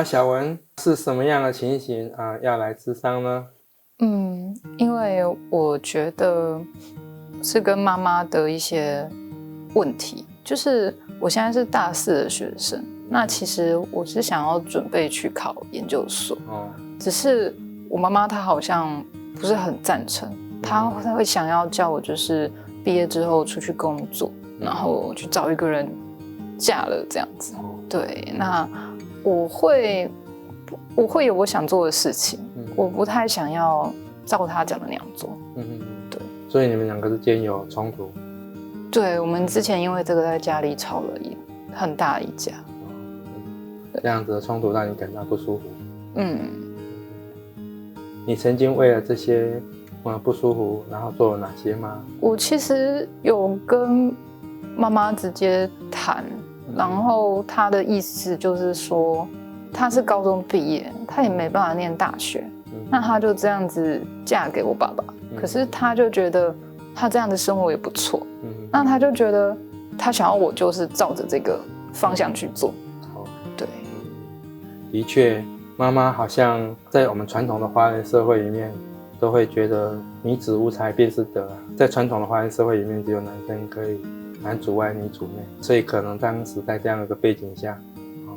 小文是什么样的情形要来咨商呢？因为我觉得是跟妈妈的一些问题，就是我现在是大4的学生，那其实我是想要准备去考研究所，只是我妈妈她好像不是很赞成，她会想要叫我就是毕业之后出去工作，然后去找一个人嫁了这样子。对，那我会有我想做的事情，我不太想要照他讲的那样做。对。所以你们两个之间有冲突？对，我们之前因为这个在家里吵了很大一架。这样子的冲突让你感到不舒服？你曾经为了这些不舒服，然后做了哪些吗？我其实有跟妈妈直接谈，然后她的意思就是说，她是高中毕业，她也没办法念大学，那她就这样子嫁给我爸爸。可是她就觉得她这样的生活也不错，那她就觉得她想要我就是照着这个方向去做。对，的确，妈妈好像在我们传统的华人社会里面，都会觉得女子无才便是德在传统的华人社会里面，只有男生可以男主外女主内，所以可能当时在这样一个背景下，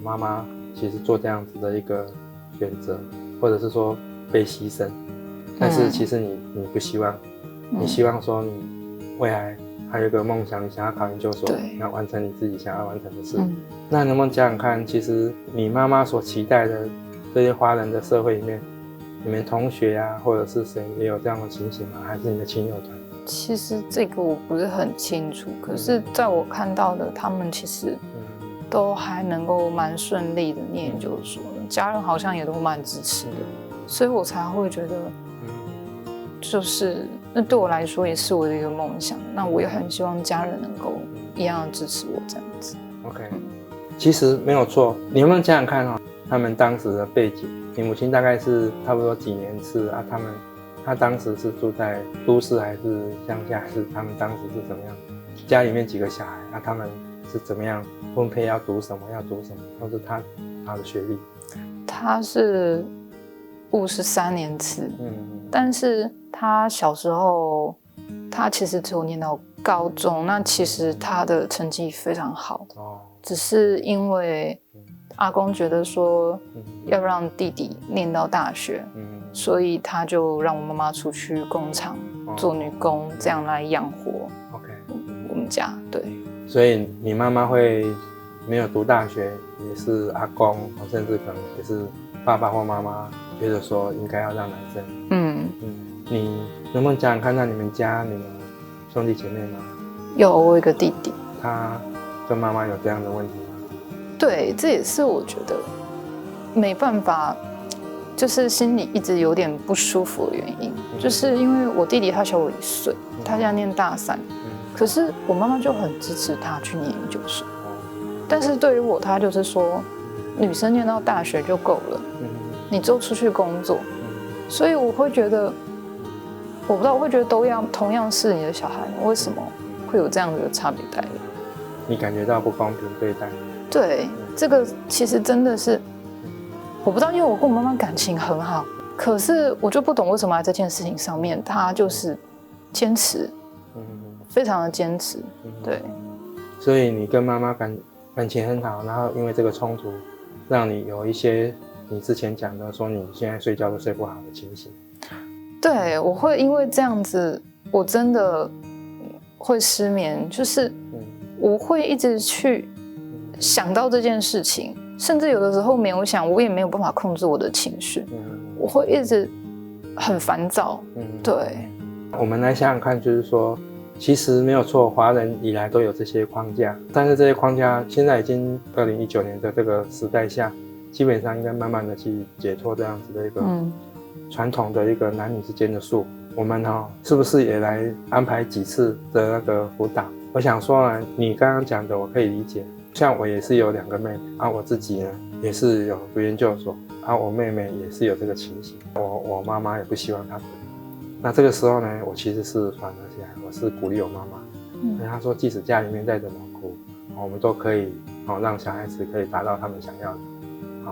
妈妈其实做这样子的一个选择，或者是说被牺牲，但是其实你不希望，你希望说你未来还有一个梦想，你想要考研究所，要完成你自己想要完成的事。那能不能讲讲看，其实你妈妈所期待的这些华人的社会里面，你们同学啊，或者是谁也有这样的情形吗？还是你的亲友团？其实这个我不是很清楚，可是在我看到的，他们其实都还能够蛮顺利的念研究所，家人好像也都蛮支持的，所以我才会觉得，就是那对我来说也是我的一个梦想。那我也很希望家人能够一样的支持我这样子。OK，其实没有错。你有没有想想看他们当时的背景？你母亲大概是差不多几年次啊？他当时是住在都市还是乡下？还是他们当时是怎么样？家里面几个小孩啊？他们是怎么样分配要读什么，或是他的学历？他是53年次，但是他小时候他其实只有念到高中，那其实他的成绩非常好，只是因为阿公觉得说要让弟弟念到大学，所以他就让我妈妈出去工厂做女工，这样来养活我们家。对，所以你妈妈会没有读大学，也是阿公，甚至可能也是爸爸或妈妈觉得说应该要让男生。你能不能讲讲看，那你们家你们兄弟姐妹吗？有，我有一个弟弟。他跟妈妈有这样的问题吗？对，这也是我觉得没办法，就是心里一直有点不舒服的原因，就是因为我弟弟他小我1岁，他现在念大3，可是我妈妈就很支持他去念研究所，但是对于我，他就是说女生念到大学就够了，你之后出去工作，所以我会觉得，我不知道，我会觉得同样是你的小孩，为什么会有这样的差别待遇？你感觉到不公平对待？对，这个其实真的是我不知道，因为我跟我妈妈感情很好，可是我就不懂为什么在这件事情上面，她就是坚持，非常的坚持。对，所以你跟妈妈感情很好，然后因为这个冲突，让你有一些你之前讲的说你现在睡觉都睡不好的情形。对，我会因为这样子，我真的会失眠，就是我会一直去想到这件事情，甚至有的时候没有想，我也没有办法控制我的情绪，我会一直很烦躁。对，我们来想想看，就是说其实没有错，华人以来都有这些框架，但是这些框架现在已经2019年的这个时代下，基本上应该慢慢的去解脱这样子的一个传统的一个男女之间的束缚。我们是不是也来安排几次的那个辅导？我想说呢，你刚刚讲的我可以理解，像我也是有2个妹妹我自己呢也是有读研究所我妹妹也是有这个情形，我妈妈也不希望她读。那这个时候呢，我其实是反而起来，我是鼓励我妈妈，她说即使家里面再怎么苦，我们都可以让小孩子可以达到他们想要的。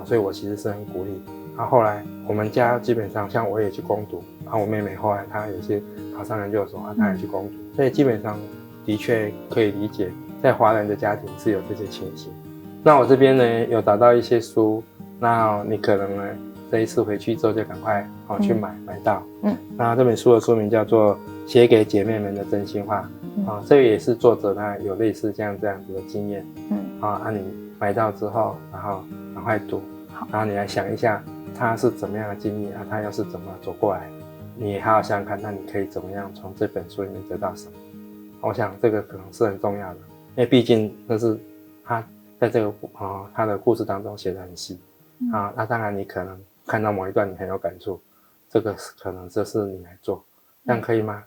所以我其实是很鼓励。后来我们家基本上像我也去攻读，我妹妹后来她也是考上研究所，她也去攻读，所以基本上的确可以理解，在华人的家庭是有这些情形。那我这边呢有找到一些书，那你可能呢这一次回去之后就赶快去买到。那这本书的书名叫做《写给姐妹们的真心话》。这个也是作者他有类似这样子的经验。你买到之后，然后赶快读，然后你来想一下他是怎么样的经历他又是怎么走过来，你也好好想想看，那你可以怎么样从这本书里面得到什么？我想这个可能是很重要的，因为毕竟那是他在这个他的故事当中写得很细那当然你可能看到某一段你很有感触，这个可能就是你来做，这样可以吗？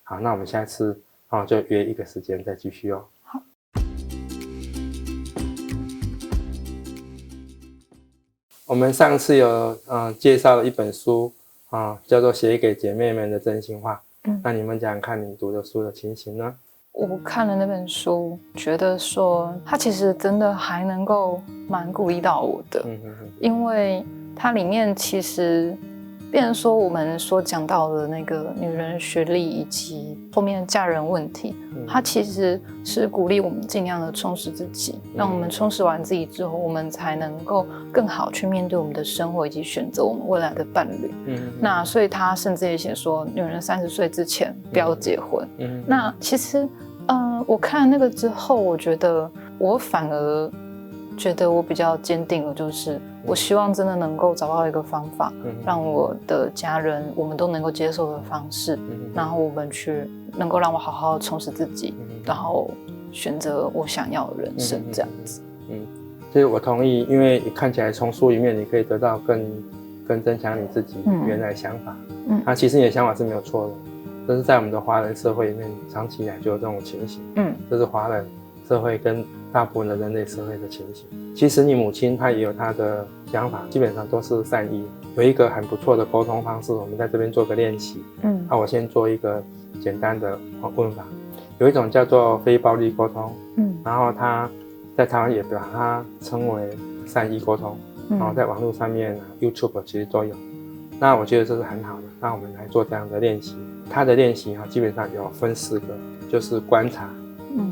好，那我们下次就约一个时间再继续哦。好。我们上次有介绍了一本书叫做《写给姐妹们的真心话》。那你们讲讲看你读的书的情形呢？我看了那本书，觉得说它其实真的还能够蛮鼓励到我的。因为它里面其实变成说我们所讲到的那个女人学历以及后面的嫁人问题，它其实是鼓励我们尽量的充实自己，让我们充实完自己之后，我们才能够更好去面对我们的生活以及选择我们未来的伴侣。那所以他甚至也写说，女人30岁之前不要结婚。那其实我看了那个之后，我觉得我反而觉得我比较坚定了，就是我希望真的能够找到一个方法，让我的家人我们都能够接受的方式，然后我们去能够让我好好充实自己，然后选择我想要的人生这样子。其实我同意，因为看起来从书里面你可以得到更增强你自己原来的想法。其实你的想法是没有错的，这是在我们的华人社会里面长期以来就有这种情形。这是华人社会跟大部分的人类社会的情形。其实你母亲她也有她的想法，基本上都是善意。有一个很不错的沟通方式，我们在这边做个练习。我先做一个简单的问法。有一种叫做非暴力沟通，然后它在台湾也把它称为善意沟通，然后在网络上面YouTube 其实都有。那我觉得这是很好的，那我们来做这样的练习。它的练习基本上有分4个，就是观察、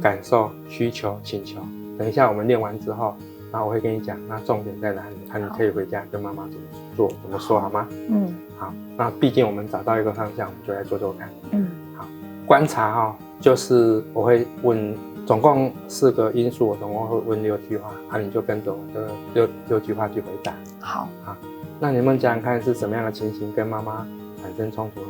感受、需求、请求。等一下我们练完之后，然后我会跟你讲，那重点在哪里？你可以回家跟妈妈怎么做、怎么说，好吗？好。那毕竟我们找到一个方向，我们就来做做看。好。观察就是我会问，总共4个因素，我总共会问6句话，你就跟着我的六句话去回答。好。那你们讲讲看是什么样的情形跟妈妈产生冲突呢？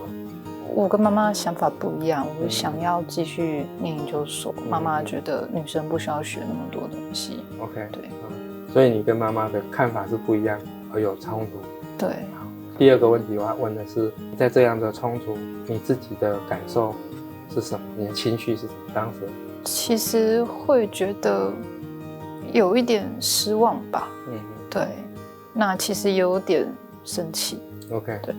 我跟妈妈想法不一样，我想要继续念研究所，妈妈觉得女生不需要学那么多东西。OK， 对，所以你跟妈妈的看法是不一样，而有冲突。对。好，第2个问题我要问的是，在这样的冲突，你自己的感受是什么？你的情绪是什么？当时其实会觉得有一点失望吧。对。那其实有点生气。OK， 对，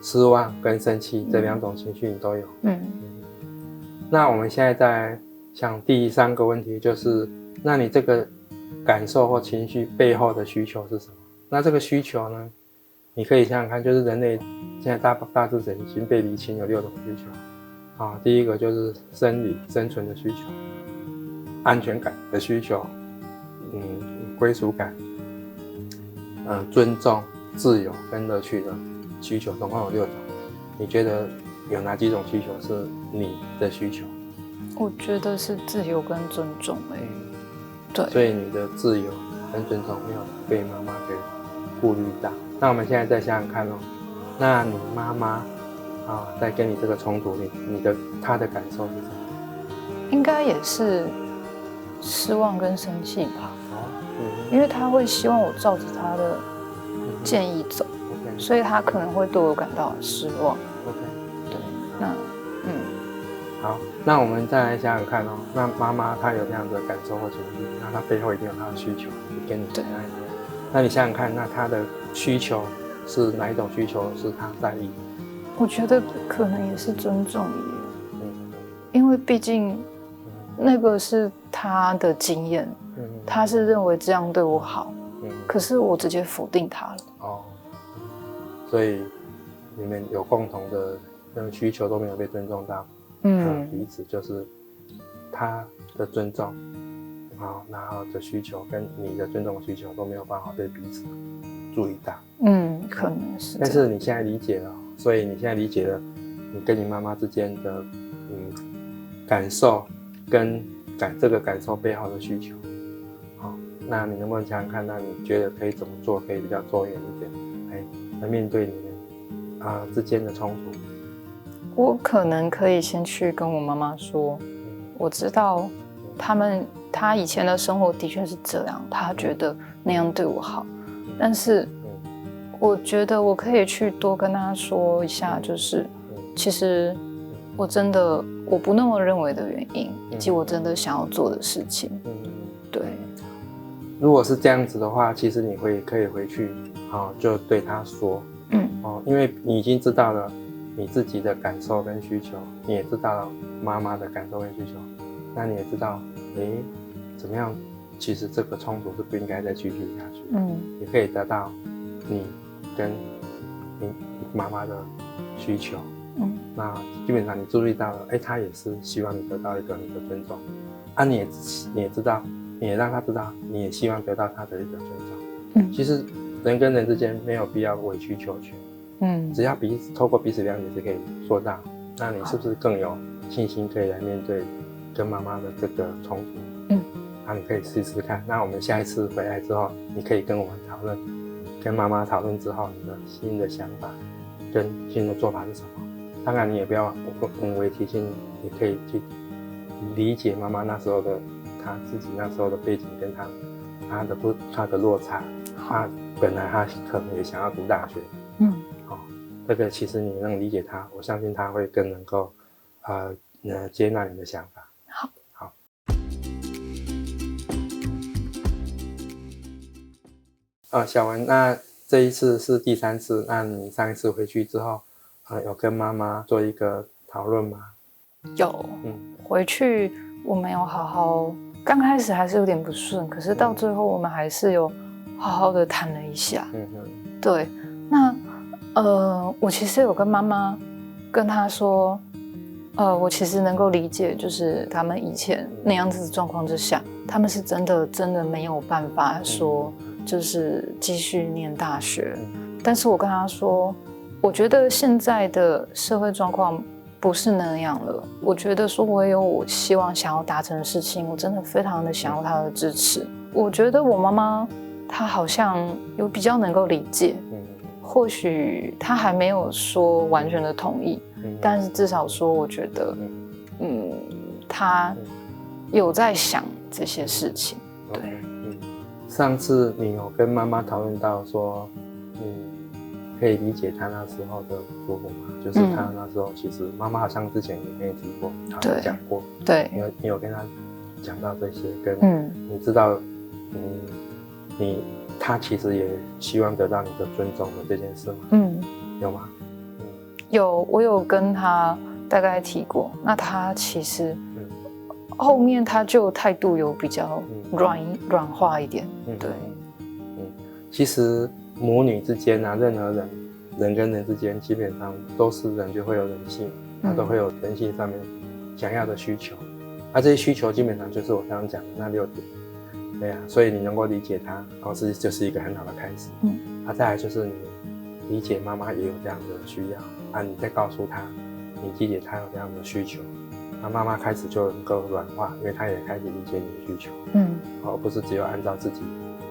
失望跟生气这2种情绪你都有。那我们现在在想第3个问题，就是那你这个感受或情绪背后的需求是什么？那这个需求呢，你可以想想看，就是人类现在大致已经被理清有6种需求。第一个就是生理生存的需求，安全感的需求，归属感，尊重、自由跟乐趣的需求，总共有6种。你觉得有哪几种需求是你的需求？我觉得是自由跟尊重。对。所以你的自由跟尊重没有被妈妈给顾虑到。那我们现在再想想看那你妈妈在跟你这个冲突里，她的感受是什么？应该也是失望跟生气吧。因为她会希望我照着她的建议走，所以她可能会对我感到失望。对，那好，那我们再来想想看那妈妈她有这样的感受或情绪，那她背后一定有她的需求，跟你怎样一样。那你想想看，那她的需求是哪一种需求是她在意？我觉得可能也是尊重因为毕竟那个是她的经验，她是认为这样对我好，可是我直接否定他了。哦，所以你们有共同的那个需求都没有被尊重到，彼此就是他的尊重，然后的需求跟你的尊重的需求都没有办法被彼此注意到。可能是。但是你现在理解了，所以你现在理解了你跟你妈妈之间的感受跟这个感受背后的需求。那你能不能想想看，那你觉得可以怎么做可以比较多元一点，来面对你们之间的冲突？我可能可以先去跟我妈妈说，我知道他以前的生活的确是这样，他觉得那样对我好，但是我觉得我可以去多跟他说一下，就是其实我不那么认为的原因，以及我真的想要做的事情。对。如果是这样子的话，其实你可以回去就对他说，因为你已经知道了你自己的感受跟需求，你也知道了妈妈的感受跟需求，那你也知道怎么样，其实这个冲突是不应该再继续下去，也可以得到你跟你妈妈的需求，那基本上你注意到了，他也是希望你得到一个你的尊重，你也知道，你也让他知道，你也希望得到他的一个尊重。其实人跟人之间没有必要委曲求全，只要透过彼此了解是可以做到。那你是不是更有信心可以来面对跟妈妈的这个冲突？那你可以试试看。那我们下一次回来之后，你可以跟我们讨论，跟妈妈讨论之后你的新的想法跟新的做法是什么。当然你也不要无为提醒，也可以去理解妈妈那时候的他自己那时候的背景跟他的落差，本来他可能也想要读大学，这个其实你能理解他，我相信他会更能够接纳你的想法。好。小文，那这一次是第3次，那你上一次回去之后，有跟妈妈做一个讨论吗？有，回去我们有好好，刚开始还是有点不顺，可是到最后我们还是有好好的谈了一下。对，那我其实有跟妈妈跟她说，我其实能够理解，就是他们以前那样子的状况之下，他们是真的没有办法说就是继续念大学。但是我跟她说，我觉得现在的社会状况不是那样了。我觉得说我也有我希望想要达成的事情，我真的非常的想要她的支持。我觉得我妈妈她好像有比较能够理解，或许她还没有说完全的同意，但是至少说我觉得她有在想这些事情。对，上次你有跟妈妈讨论到说可以理解她那时候的说法吗？就是她那时候其实妈妈好像之前也没提过，她有讲过。对，你有跟她讲到这些，跟你知道她其实也希望得到你的尊重的这件事吗？有吗？有，我有跟她大概提过。那她其实后面她就态度有比较软化一点。对，其实母女之间任何人跟人之间基本上都是人，就会有人性，他都会有人性上面想要的需求，这些需求基本上就是我刚刚讲的那6点。对啊，所以你能够理解他，就是一个很好的开始。再来就是你理解妈妈也有这样的需要，你再告诉他，你理解他有这样的需求，妈妈开始就能够软化，因为她也开始理解你的需求，而不是只有按照自己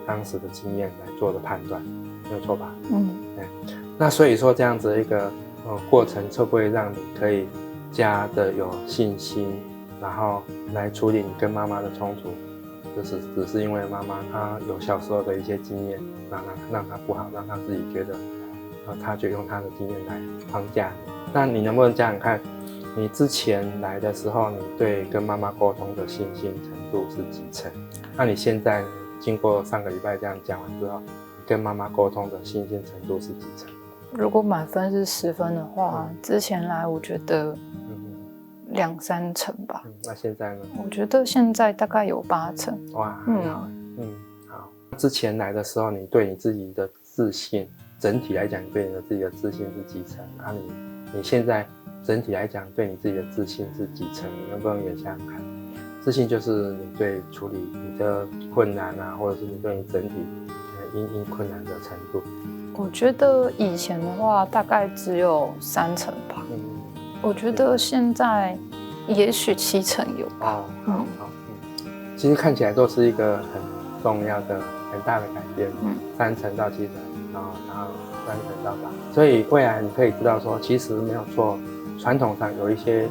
当时的经验来做的判断，没有错吧？对。那所以说这样子的一个过程，会不会让你可以加的有信心，然后来处理你跟妈妈的冲突？就是只是因为妈妈她有小时候的一些经验，让她不好，让她自己觉得，她就用她的经验来框架你。那你能不能讲讲看，你之前来的时候，你对跟妈妈沟通的信心程度是几成？那你现在经过上个礼拜这样讲完之后，跟妈妈沟通的信心程度是几成？如果满分是10分的话，之前来我觉得2-3成吧。那现在呢？我觉得现在大概有8成。哇，很好。好。之前来的时候，你对你自己的自信，整体来讲，你对你的自己的自信是几成？啊你现在整体来讲，对你自己的自信是几成？你能不能也想想看？自信就是你对处理你的困难啊，或者是你对你整体因困难的程度。我觉得以前的话大概只有3成吧。我觉得现在也许7成有吧。其实看起来都是一个很重要的、很大的改变。3成到7成，然后3成到8，所以未来你可以知道说，其实没有错，传统上有一些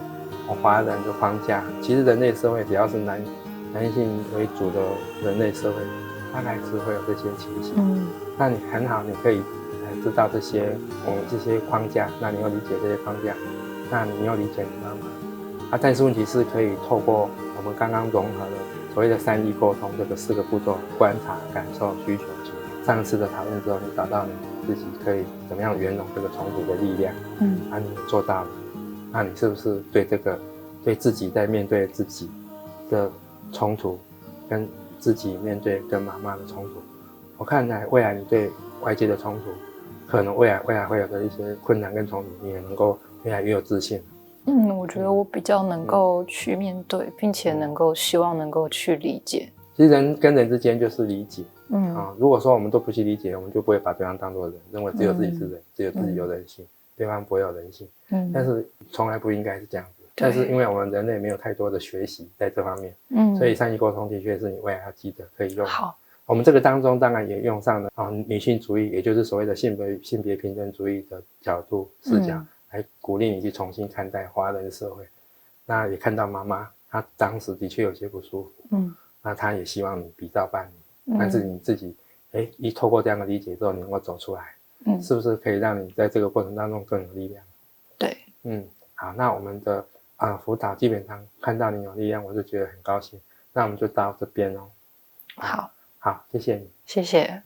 华人的框架，其实人类社会只要是男性为主的人类社会，大概是会有这些情形。那你很好，你可以知道这些框架，那你又理解这些框架，那你又理解你妈妈。但是问题是可以透过我们刚刚融合的所谓的3E沟通这个4个步骤：观察、感受、需求、情绪。上次的讨论之后，你找到你自己可以怎么样圆融这个冲突的力量。你也做到了。那你是不是对自己在面对自己的冲突，跟自己面对跟妈妈的冲突？我看来未来你对外界的冲突，可能未来会有的一些困难跟冲突，你也能够越来越有自信。我觉得我比较能够去面对，并且希望能够去理解。其实人跟人之间就是理解。如果说我们都不去理解，我们就不会把对方当作人，认为只有自己是人，只有自己有人性，对方不会有人性。但是从来不应该是这样子。但是因为我们人类没有太多的学习在这方面，所以3E沟通的确是你未来要记得可以用。好，我们这个当中当然也用上了女性主义，也就是所谓的性别平等主义的角度视角，来鼓励你去重新看待华人社会。那也看到妈妈她当时的确有些不舒服，那她也希望你比照办理，但是你自己一透过这样的理解之后，你能够走出来，是不是可以让你在这个过程当中更有力量？对，好，那我们的辅导基本上看到你有力量，我就觉得很高兴。那我们就到这边哦。好，谢谢你，谢谢。